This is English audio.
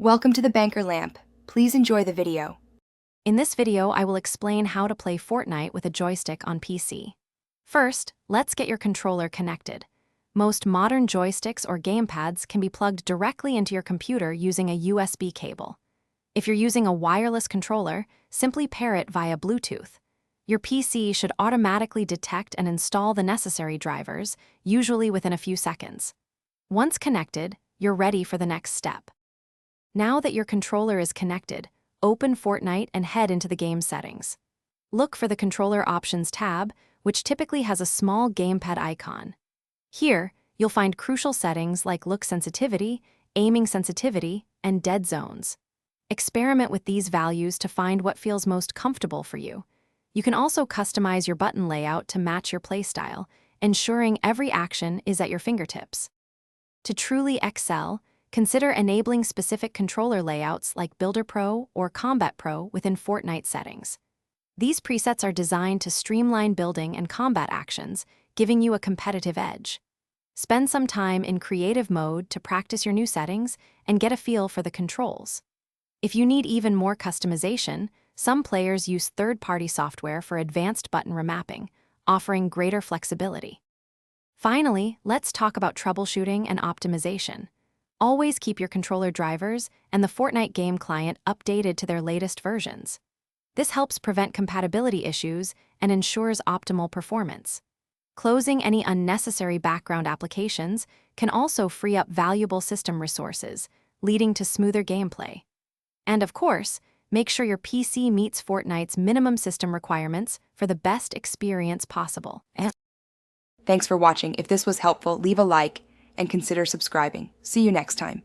Welcome to the Banker Lamp. Please enjoy the video. In this video, I will explain how to play Fortnite with a joystick on PC. First, let's get your controller connected. Most modern joysticks or gamepads can be plugged directly into your computer using a USB cable. If you're using a wireless controller, simply pair it via Bluetooth. Your PC should automatically detect and install the necessary drivers, usually within a few seconds. Once connected, you're ready for the next step. Now that your controller is connected, open Fortnite and head into the game settings. Look for the Controller Options tab, which typically has a small gamepad icon. Here, you'll find crucial settings like look sensitivity, aiming sensitivity, and dead zones. Experiment with these values to find what feels most comfortable for you. You can also customize your button layout to match your playstyle, ensuring every action is at your fingertips. To truly excel, consider enabling specific controller layouts like Builder Pro or Combat Pro within Fortnite settings. These presets are designed to streamline building and combat actions, giving you a competitive edge. Spend some time in creative mode to practice your new settings and get a feel for the controls. If you need even more customization, some players use third-party software for advanced button remapping, offering greater flexibility. Finally, let's talk about troubleshooting and optimization. Always keep your controller drivers and the Fortnite game client updated to their latest versions. This helps prevent compatibility issues and ensures optimal performance. Closing any unnecessary background applications can also free up valuable system resources, leading to smoother gameplay. And of course, make sure your PC meets Fortnite's minimum system requirements for the best experience possible. Thanks for watching. If this was helpful, leave a like and consider subscribing. See you next time.